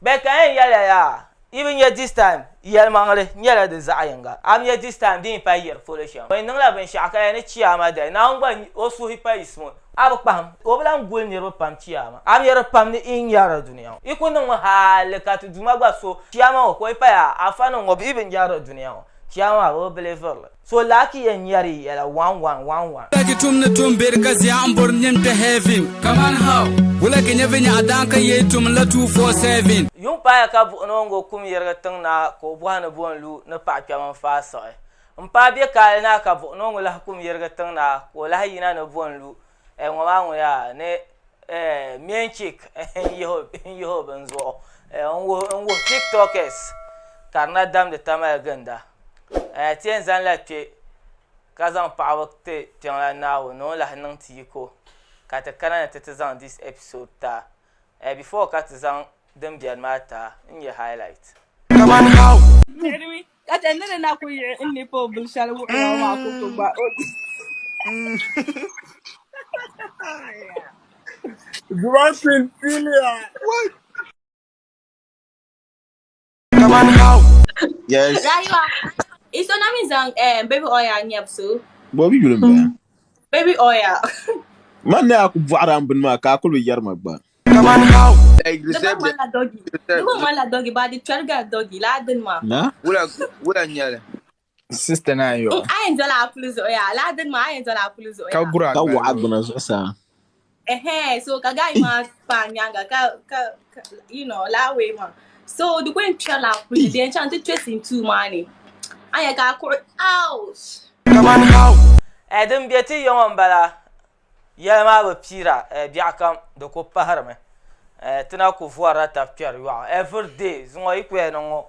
Beka en yala ya. Even yet this time, yel mangle, yala de zayenga. Am yet this time, din pa year follow. When nang la ben shaka any chiama de. Now one also hipa is small. Abapam, Oblam will near pam chiama. Am yet pam the in yara dunia. You couldn't ha cut to Dumaga so chiama or koipaya. I found of even yara dunia. Chiama will believe. So lucky and yari yala 1111. Like it tum the tum because I'm born to heaven. Come on, how? Will I can never danka ye tum la 247. Yung pa ka bu no ngo kum yerga tang na ko bu hana bon lu na pa kya man fa so e mpa bi ka na ka bu no ngo la kum yerga tang na ko la yina na bon lu e ngo ma ngo ya ne MAINCHICK yo benzo ngo tiktokers karna dam de tama ganda tien zan la che ka zan pa wakte tian la na wo no la nang ti ko ka ta kana ta zan this episode ta before ka ta zan them be matter in your highlight. Come on, how? Anyway, that's another na ko ye in NIPPLES shall we ma ko ba. Dropping Philia. What? Come on, how? Yes. Raywa. It's on amazing baby oil nyap so. Bobby you remember? Baby oil. Man na aku buaram bin ma ka ko yar ma ba. Come on, how? The one la doggy but the trigger doggy la den ma. Na? Wula nyale. Sister na yo. I enjoy la plus oil. La den ma I enjoy la plus oil. Ka gura. Ka wa agona sa. So kagai ma pa nyanga ka you know la way ma. So the way try la plus the enchanted tracing too money. I got ouch. Come on, how? Adam bieti yon bala. Yama ba pira biakam de ko paharme. Tina ko voara ta pier yo every day zo ikwe no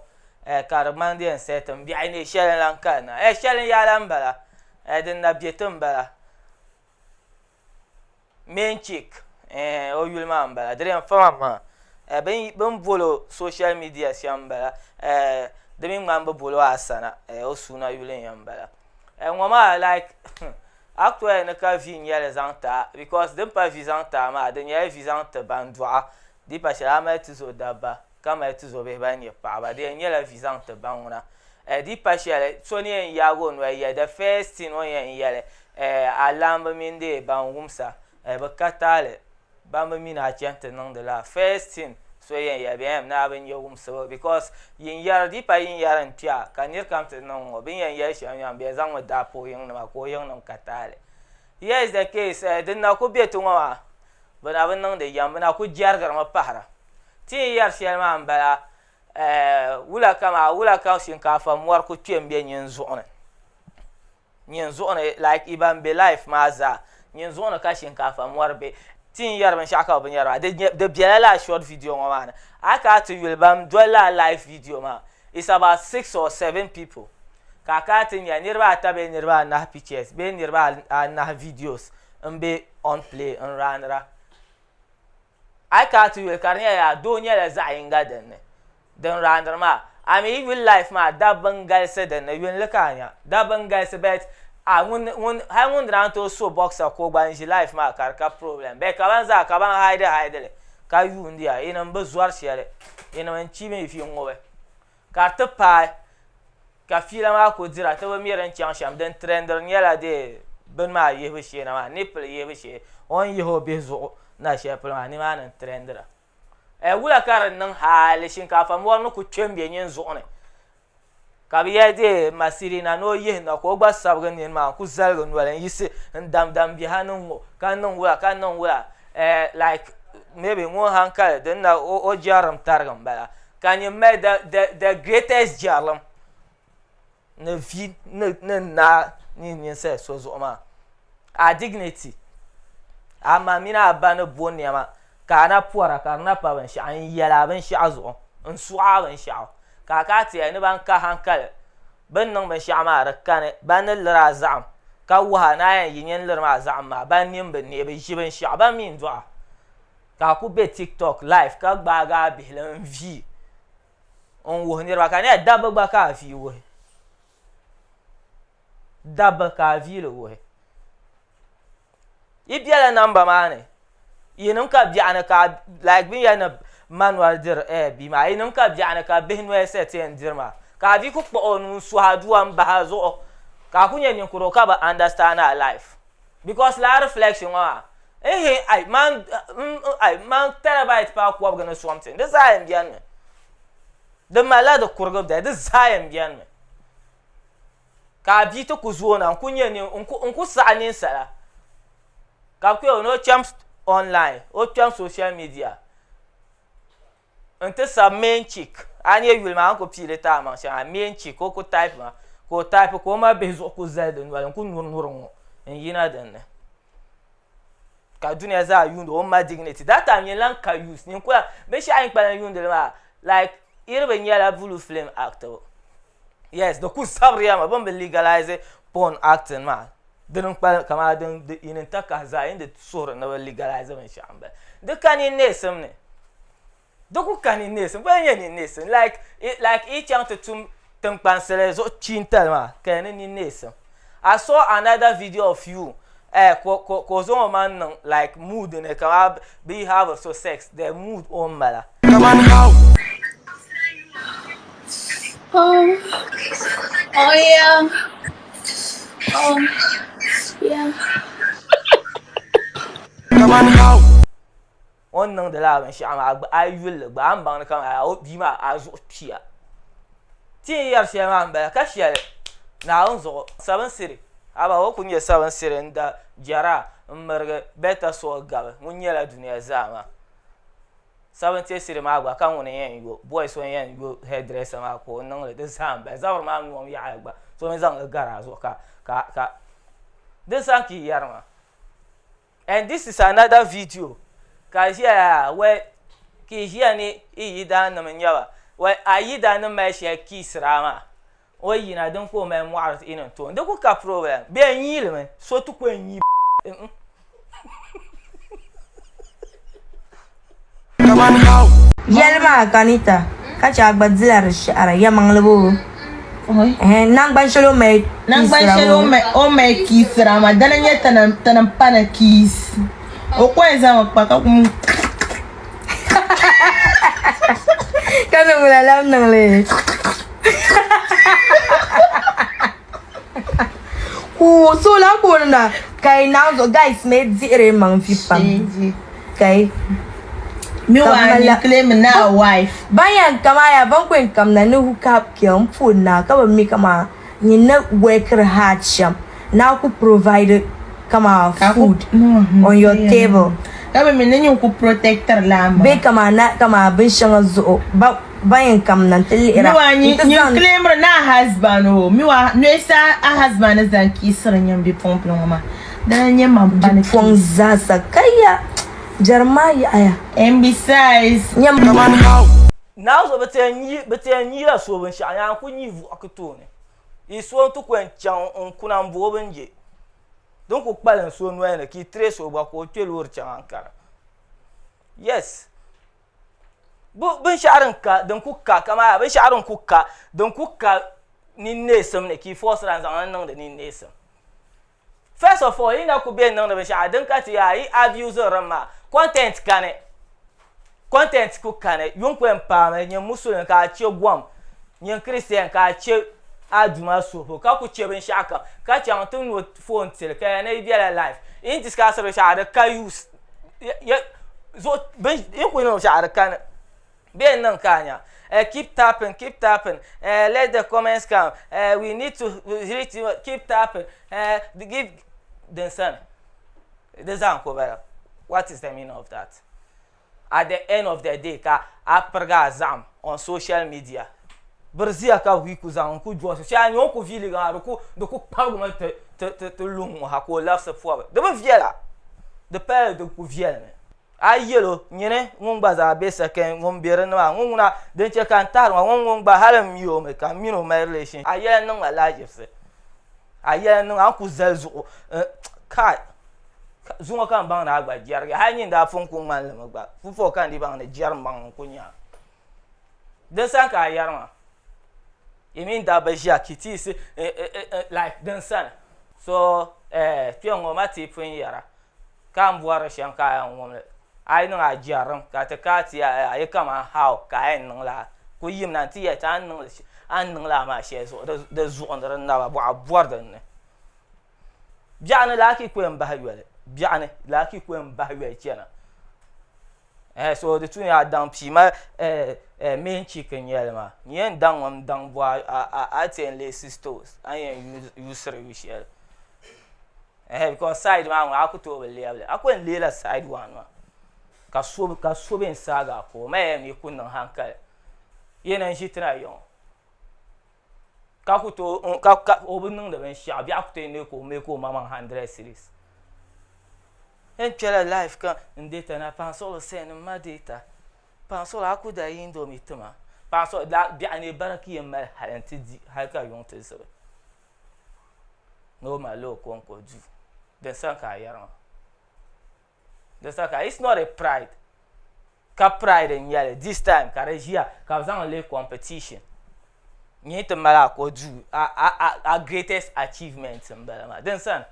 karmandi en setem bi ine shelen lankana shelen ya lambala den na bietum bala MAINCHICK o yulma mbala dren fama ben bolo social media siambala de min mamba bolo asana o suna yulen yambala ngoma like actually na ka vi nyele zanta because dem pa vizanta ma de nyele vizanta bandwa di pa sha ma tuzo daba kama tuzo be ba ni pa ba de nyele vizanta banuna di pa sha so ni ya go no ya the first thing on yele alamba minde bangumsa ba katale ba mi na chante nang de la first thing so ya be na ben yo gumsa because yin yar di pa yin yaran tia kanir kam te nang ben ya sha yan be zang da po yin na ko yin nang katale. Here is the case. Den na ko betu ngwa. Bana ban nang de yam bana ko jargar ma pahra. Ti yar shel ma mbala wula ka shinkafa mwar ko twembe nyin zone. Nyin zone like iban be life maza. Nyin zone ka shinkafa mwar be tin yar ban shaka ban yar de biala short video ngwa. Aka to will bam dollar live video ma. It's about 6 or 7 people. Kakatin ya nirba tabe nirba na pictures be nirba na videos mbe on play on ranra I can't will karnya ya do nya la zainga den ranra ma I mean even life ma da bangal se den yun lekanya da bangal se bet won ha won ran to so boxer ko ban ji life ma karka problem be kaban za kaban haide le ka yu ndia ina mbe zuar shele ina man chime fi ngowe karta pa ka fila ma ko dira ta ba miran chan sham den trender nyala de ben ma yebe she na ma nipple yebe she on yeho bezo na she plan ni ma nan trender wula karan nan hali shinkafa mo no ku twembe nyen zo ne ka biya de masiri na no ye na ko gba sabgan ni ma ku zalgo no len yisi ndam bi hanun kan nan wula like maybe mo hankal den na o jaram targam bala kan you made the greatest jaram na vi na ni se so zo ma a dignity ama mina bana boniama kana puara kana pa ban sha an yala ban sha zo an su'a ban sha ka ti ne ban ka hankal ban nan ban sha ma rakane ban lira zam ka wa na yin lira ma zam ma ban nim ban ne ban shi ban sha ban min du'a ka ku be TikTok live ka gba ga bilan vi on wo ne ba ka ne dabba gba ka fi wo dabba ka vi lo wo ibiala number mane yinum ka biana ka like bin yana manual dir bi ma inum ka bi'ana ka bihno set en dirma ka vi ku kpo onu su hadu am bahazo ka kunye ni kuro ka ba understand our life because la reflection wa I man terabyte pa ko gonna something this I am bian de malade kurgo de this I am bian ka bi to ku zo na kunye ni unku sa ni sala ka ku no champs online o champs social media ante sa MAINCHICK anye yul ma ko pile ta ma sha MAINCHICK ko type ma ko ma bezo ko zeden wala ko nur en yina den ka dunia za yundo o ma dignity that time yen lan ka use ni ko be sha in pa yundo ma like irbe nyala blue flame actor yes the ku sabriya ma bon be legalize porn acting ma den pa kama den in ta ka za in de sor na legalize man sha amba de kan in nesem ne doku kan in nesem ba yen in nesem like each chant to pansele zo chintal ma kan in nesem I saw another video of you ko man like mood in a be have so sex the mood on mala Come on how Oh yeah. Yeah. Come on how on nang de la ban sha I will ba am ban kan I bi ma azo pia tin yar she ma ba ka she na on zo 7 siri aba wo kunye 7 siri nda jara mmerge beta so gabe munyela dunia zama 7 siri ma gba kan wona yen yo boys won yen yo hairdresser ma ko nang le de samba zawr ma no ya gba so me zang gara zo ka de sanki yarma and this is another video ka here where ki here ni iyida na menyawa where ayida na ma she kisrama o yina don ko me mu'arif inin to de ku ka problem be nyile me so to ko nyi Come on how Yelma kanita kacha agbadzila rishara ya manglebo nang ban shalo me o me kisra ma dana nye tanam pana kis o kwenza makpaka kana mulalam nang le ku so la ko na kai now guys me zire man fi pam kai mi wa ni claim na wife bayan kama ya bankwen kam na ni hookup kyam phone na ka ba mi kama ni na worker hard sham na ku provide kama food on your table ka ba mi ne ku protector lamba be kama na kama bin shanga zo bayan kam nan tilira mi wa ni claim na husband o mi wa no sa a husband zan kisra nyam bi pompe ngoma dan nyam man ban pon zasa kaya Jarmai aya. And besides, Come on how now so beten yi so ban sha ya ku nyi vu akuto ne iso to kwen chan on kuna mbo benje don ku kpalen so no ene ki trace ogba ko twelur chan ankara yes bu bin sharin ka don ku ka kama bin sharin ku ka don ku ka ni nesem ne ki force ran zan nan da ni nesem first of all ina ku be nan da bin sha dan ka ti ya yi abuser rama content ku kane yon ko empame nyen musulun ka che gwam nyen christian ka che aduma so ka ku che ben shaka ka che an tun no phone tel ka na biela life in discuss ro sha da ka use ya zo ben in ku no sha da kan ben nan kanya keep tapping let the comments come we need to keep tapping give the sun the zan ko bara. What is the meaning of that? At the end of the day, ka aperga zam on social media. Brzia ka wiku zam ku jo so sha nyo ku vili ga ku do ku pagu ma te lungu ha ko laf se fo. De ba viela. De pa de ku viela. Ayelo nyene ngba za be seken ngombere na nguna den che kan tar ngba halam yo me kan mino my relation. Ayela no ala jefse. Ayela no an ku zelzu kai zunga kan bang na agba jarga hanyin da fun kun man lama gba fufo kan di bang na jar mang kunya dan san ka yarma imin da ba ja kiti se like dan san so pion ngoma ti fun yara kan buara shan ka yan ngom ai nang a jaram ka ta ka ti ai kama how ka ai nang la ku yim nan ti ya ta nang la ma she zo da zo on ran na ba bor da ne bi'ani la ki kwem ba yole bi'ani la ki kwem ba yole chena so the two ya dang pi ma MAINCHICK yelma nyen dang on dang bo a ten le sisters ayen use share because side man I could to level I couldn't lay side one ka so ben saga ko me mi kun nan hankal yenen shi tana yon ka ku to ka obun nan da ben sha bi akute ne ko me ko mama 100 series en chela life ka ndeta na pansolo sen ma data pansolo akuda yindo mituma pansolo da bi ane baraki yemma halanti di haka yon tezebe no malo ko ko du den sanka yaran den sanka it's not a pride ka pride in yale this time ka regia ka zan le competition ni te mala ko du a greatest achievement mbala den san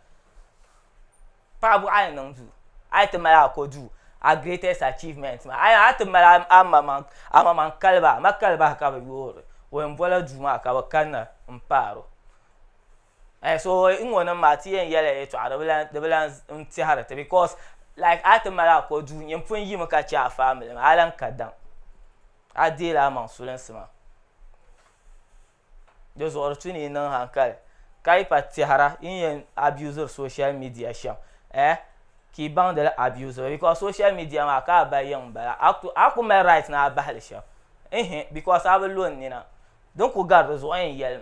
Pabu I know do. I te mala ko do a greatest achievement. I te mala amaman kalba, ma kalba ka ba yoro. When bola juma ka ba kana mparo. So in one mati en yele to the balance harate because like I te mala ko do nyem fun yi maka cha family. Alan kadan. A dela man sulansema. Those are tuni nan hankal. Kai pati hara in abuser social media sham. Ki bang de abuser because social media ma ka ba yang ba aku my right na ba halisha because I will loan ni na donc ko garde zo en yel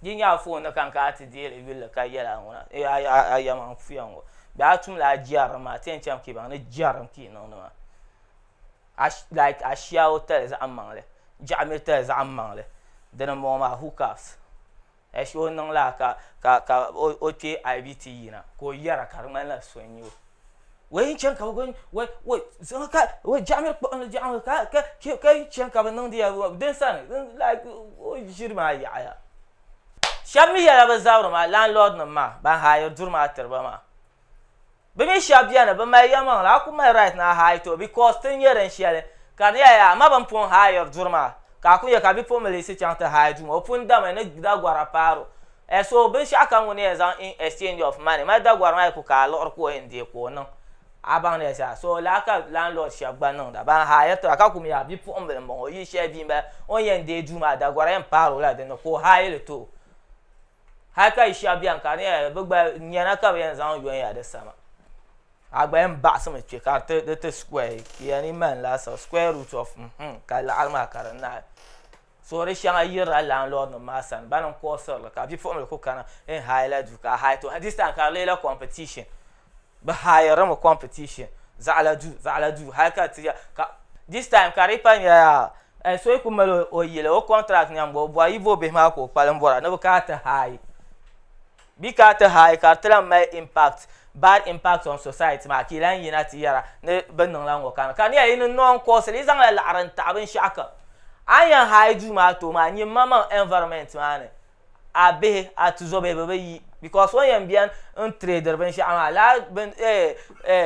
yin ya phone na kan ka ti de will ka yela wona ya man fiango ba tum la jiar ma ten cham ki bang na jiar ki no no like a shia hotel za amangle jamil tel za amangle de mo ma hookups show nang la ka ote IBT yina ko yara karman la sonyo we chen ka go we so ka we jamir ka chen ka nang dia den san like o jirma ya shami ya ba zawro ma landlord na ma ba hayo durma terba ma be me shabia na ba mai yama la ku mai right na hayo to because tin yaren shele kan ya ma ban pon hayo durma ka ku ya ka bi pomele se chanta haiju mo pun da me da gwara paro so be shaka ngone ezan in exchange of money ma da gwara mai ku ka lor ko ende ko no aban ne sa so la ka landlord shagba no da ban haya to aka ku mi ya bi pomele mo yi she bi ba on yende juma da gwara en paro la de no ko haile to haka isha bi an ka ne begba nyana ka be zan yo ya de sama agba en ba sama che ka te square yani man la so square root of ka la alma karana so re shanga yira landlord no masan banan ko so la ka bi fo ko kana en haila du ka hay to this time ka lela competition ba hayra mo competition zala du haka tiya ka this time ka ripa ya so ko melo o yele o contract nyambo bo ivo be ma ko palan bora no ka ta hay bi ka ta hay ka tell my impact bad impact on society ma kilan yina tiyara ne bannan lan wakana kan ya yin non ko se zan la aran ta ban shaka ayan haiju ma to ma nyi mama environment ma ne abe atuzo be yi because when yan bian un trader ban sha la ben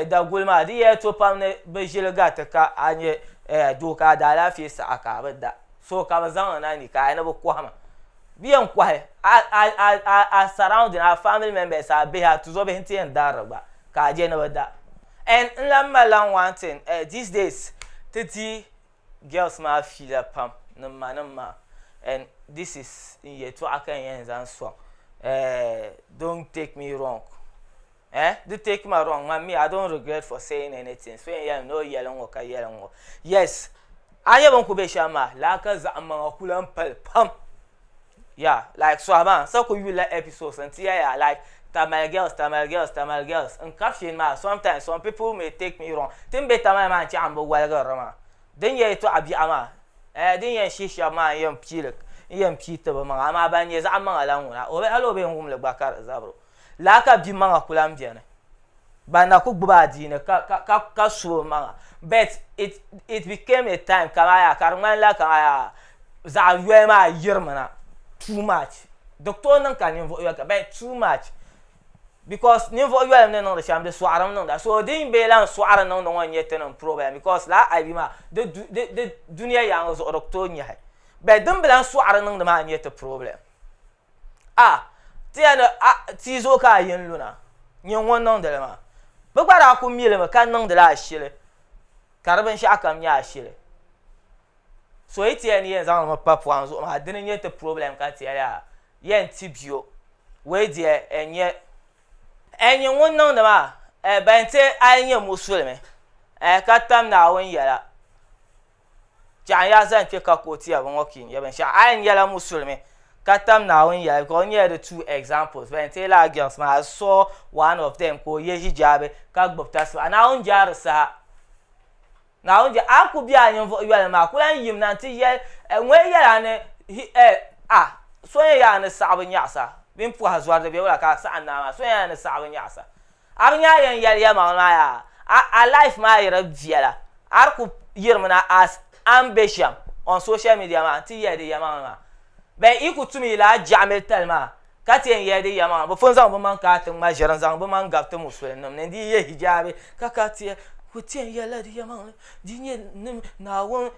da gulma di ya to pam ne be jele gata ka anye doka da lafiya sa aka bada so ka bazan na ni ka na bu kwama biyan kwahe a surrounding our family members are be to zo be hinti and daraba ka je na wada and lamma one thing these days 30 girls ma feel pam nama and this is in year to akan yen zan so don't take me wrong don't take me wrong me I don't regret for saying anything so yeah no yellow ka yellow yes anya ban ku be shama la ka za amma kulan pam yeah, like so man, so could you like episodes and yeah, like Tamil girls, and caption ma. Sometimes some people may take me wrong. Then be Tamil man chambo walga ma. Then ye to abi ama. Then ye shisha ma yam pita ba ma ama ban ye za ama alanguna. Obe alo be ngum le bakar zabro. La ka bi manga kulam biane. Ba na ku gba di ne ka so manga. But it became a time kamaya karman la kamaya za yema yirmana. Too much. Doctor nan kan invo ya ka too much. because ninvuɣu yɔlim ni niŋdi shɛm di sɔɣarim niŋda so din bee lan sɔɣari niŋdi ŋɔ n nyɛ ti niŋ problem because la aibi maa di duniya yaŋa zuɣu di tooi nyɛhi bɛ din bi lan sɔɣari niŋdi maa n nyɛ ti problem ti yɛni tia zuɣu ka a yin luna nyɛ ŋun niŋdi li maa bi gba daa ku milimi ka niŋdi la ashili ka di binshaɣu kam nyɛ ashili so yi ti yɛni yɛn zaŋ mi pa pɔɣim zuɣu maa dini nyɛ ti problem ka ti yɛli yɛn ti bio wei diɛ nyɛ ŋun niŋdi maa ban ti a yi nyɛ musulimi ka tam Naawuni yɛla chɛɣu ya zan kpe ka kootiya bi ŋɔ ki nyɛ binshaɣu a yi nyɛla musulimi ka tam Naawuni yɛla because nyɛla the two examples ban ti la girls maa I saw one of them ko ye hijabi ka gbubi tasbiɣa Naawuni jaari saha Naawuni jɛ a ku biɛla ninvuɣu yɔlim maa ku lan yim na ti yɛli ŋun yɛla ni so yɛn yaa ni saɣabu nyaɣasa bin puha zɔri di bɛ wala ka saɣam naa maa so yɛn yaa ni saɣabu nyaɣasa a bi nyaa yɛn yɛli yɛlmaŋli maa yaa a life maa yɛrɛ viɛla a di ku yirimi na as ambition on social media maa ti yɛli di yɛlmaŋli maa bɛn i ku tumi la a jaɣamili tali maa ka ti yɛn yɛli di yɛlmaŋli bi pun zaŋ bi man kaa ti ŋma ʒɛri n zaŋ bi man gabi ti musulim nim ni di yɛ hijaabi ka ti yɛ ku ti yɛn yɛla di yɛlmaŋli di nyɛ nim Naawuni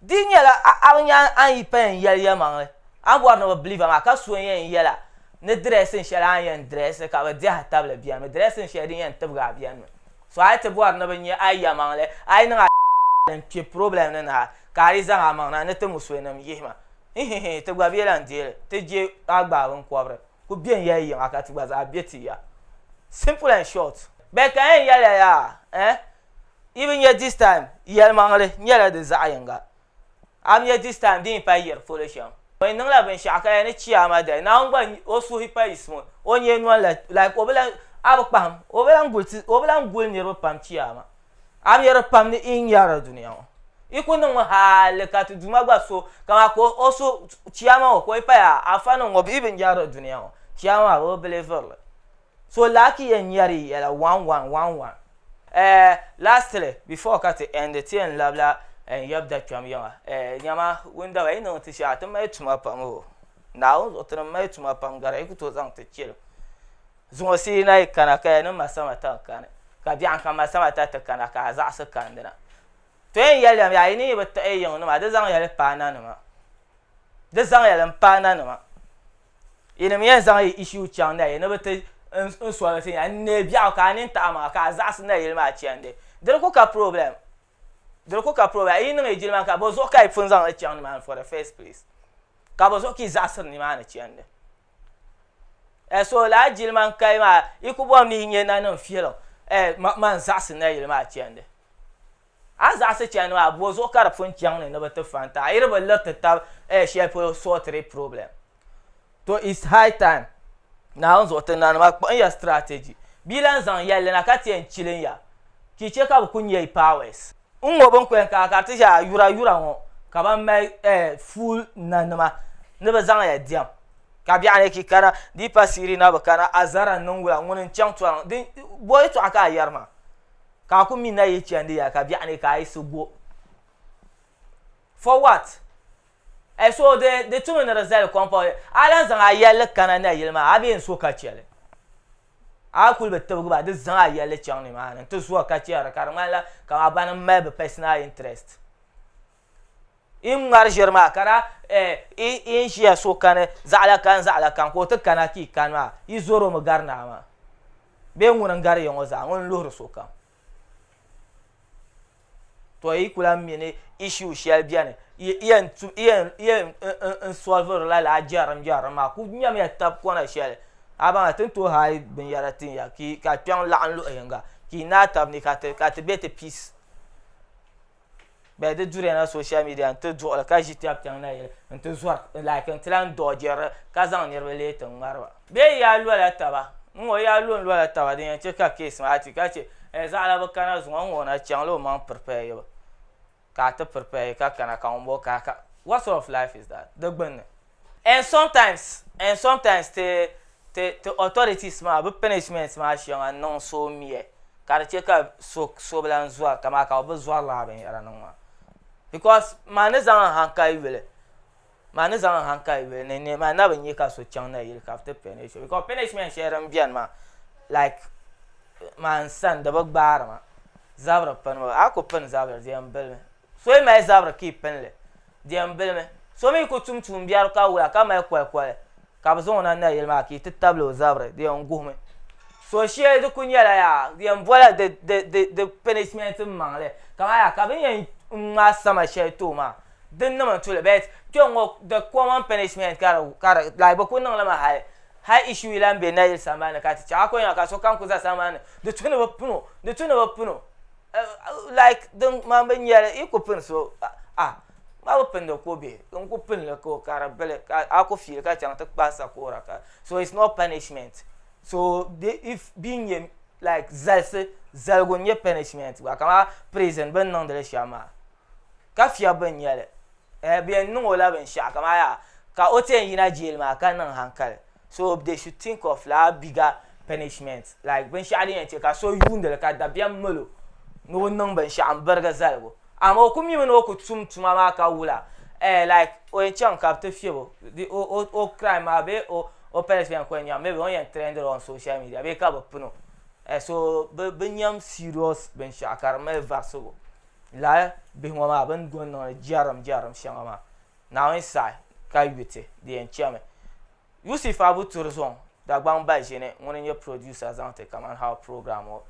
di nyɛla a bi nya an yi pa yɛn yɛli yɛlmaŋli an bɔri ni bi biliva maa ka so yɛn yɛla ni dressing shɛli an yɛn dress ka bi diɛha tabili biɛni mi dressing shɛli din yɛn tibigi a biɛni mi so a yi ti bɔri ni bi nyɛ a yɛlmaŋli a yi niŋ a kpe problem ni na ka a yi zaŋ a maŋ na ni ti musulim nim yihi ma ti gba bɛ lan deeli ti je a gbaa binkɔbiri ku biɛn yɛli yiŋa ka ti gba zaa bɛ ti ya simple and short bɛ ka yɛn yɛli ya i bi nyɛ this time yɛlmaŋli nyɛla di zaɣ yinga a bi nyɛ this time din pa yɛri polo shɛm o niŋ la binshaɣu ka yɛn ni chiyaama dali na gba o suhi pa yi sumi o nyɛ noli la like o bi lan a bi kpaham o bi lan guli niriba pam chiyaama a bi yɛri pam ni in yɛri duniya ŋɔ i ku niŋ haali ka ti duma gba so kama ko o so chiyaama ŋɔ ko i pa ya a fa niŋ ŋɔ bi bin yɛri duniya ŋɔ chiyaama a bi biliviri so laaki yɛn yɛri yɛla 1111 lastly before ka ti end ti yɛn labila yɛb da kpɛm yiŋa nyɛma wundaba yi niŋ ti shɛli ti mali tuma pam o Naawuni zuɣu ti ni mali tuma pam gara yi ku tooi zaŋ ti chilim zuŋo sii na yi kana ka ya ni ma sama ta kani ka biɛɣu ka ma sama ta ti kana ka a zaɣasi kandi na to yɛn yɛli ya yi ni yi bi taɣi yiŋ nima di zaŋ yɛli paana nima di zaŋ yɛli paana nima yi nim yɛn zaŋ yi issue chaŋ na yi ni bi ti n sɔli ti ya ne biɛɣu ka a nin taɣi ma ka a zaɣasi na yili maa chɛndi diri ku ka problem yi niŋ yi jili maa ka bo zuɣu ka yi pun zaŋ li chaŋ ni maa for the first place ka bo zuɣu ka yi zaɣasiri ni maa ni chɛndi so la a jili man kai maa i ku bɔm ni yi nyɛ na niŋ fiɛlim man zaɣasi na yili maa chɛndi a zaɣasi chɛndi maa bo zuɣu ka di pun chaŋ ni bi ti fanta a yiri bi liriti tabi shɛli polo sɔtiri problem to it's high time Naawuni zuɣu ti nani ma kpuɣin ya strategy bii lan zaŋ yɛlli na ka ti yɛn chilin ya ki che ka bi ku nyɛ powers n ŋɔ bin kwen ka ti ʒɛ yura ŋɔ ka ban mali full nanima ni bi zaŋ ya diɛm ka biɛɣu ni ki kana di pa siiri na bi kana a zara niŋ wula ŋuni n chaŋ tɔɣa bo yi tɔɣa ka a yɛri ma ka a ku mi na yi chɛndi ya ka biɛɣu ni ka a yi si go for what so de tumi ni di zali kɔmpa a lan zaŋ a yɛlli kana na yili maa a bɛ yɛn so ka chɛli a kuli bi tibigi ba di zaŋ a yɛlli chaŋ ni maa ni ti zuwa ka chɛri ka di ŋmanila ka a ba ni mali bi personal interest i ŋmari ʒiri maa ka da i ʒiya so kani zaɣala kan ko ti kana ki kani maa i zoro mi gari naa maa bee ŋuni n gari yɛŋɔ zaa ŋuni luhiri so kam to yi kula mini issue shɛli biɛni yɛn n solviri la a jɛrim maa ku nyɛmi ya tabi kɔna shɛli a baŋa tin tooi hali binyɛra tin ya ka kpɛŋ laɣim luɣi yinga ki naa tabi ni ka ti be ti peace bɛ di duri na social media n ti duɣuli ka ʒi tɛbi kpɛŋ na yili n ti zɔri like n ti lan dɔɔjirili ka zaŋ niriba lee ti ŋmariba bee yaa lola taba n ŋɔ yaa lola taba din yɛn che ka case maa ti ka che zaɣala bi kana zuŋɔ n ŋɔ na chaŋ li o maŋ prepare yiba ka ti prepare ka kana ka ŋun bɔ ka what sort of life is that di gbunni and sometimes the authorities maa bi punishment maa shɛŋa niŋ so miɛ ka di che ka so bilan zɔri kama ka bi zɔri laa binyɛra niŋ maa because maa ni zaŋ hankali yuli ma ne zan hankali be ne ma na ban yi ka so chan na yiri ka after penetration because punishment share bian ma like man san da bagbar ma zabra pan ma ako pan zabra diam belme so e mai zabra ki penle diam belme so me ko tum biar ka wala ka mai kwal ka bazon na yiri ma ki titablo zabra diam gume so share du kunyala ya diam voila de punishment mangle ka ya ka ben ma sama share to ma din na man tule bet kyongo the common punishment kara like ba kunnan lama high issue ilan be na yil samana ka ti ako ya ka so kan ku za samana de tuna ba puno like din man ban yare iko pun so ma ba pun da ko be kan ku pun la ko kara bele ako feel ka chang ta pasa ko ra ka so it's not punishment so if being like zalgon ye punishment wa kama prison ban non de shama ka fia ban yale bien no la ben sha kama ya ka oten yina jail ma kan nan hankal so they should think of la bigger punishment like ben sha din ce ka so yunda ka da bian malo no nan ben sha an barga zalgo amma kuma mi no ko tumtuma ma ka wula like o en chan ka te fiebo the o crime abe o punishment ko nya maybe on trend on social media be ka bo puno so ben yam serious ben sha karma vaso la be ma ban gon no jaram shangama now inside ka yute the enchame Yusuf Abu Turzon Dagbani ba jene woni ye producer zante Kaman how program o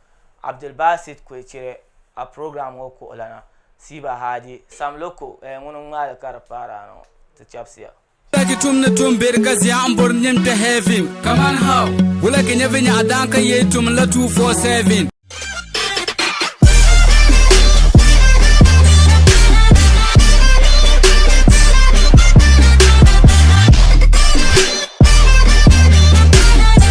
Abdul Basit ko chere a program o ko lana siba hadi sam loko woni ngal kar para no to chapsia Lagi tum na tum bergazi ambor nyemte heavy Kaman how wala ke nyevenya adanka ye tum la 247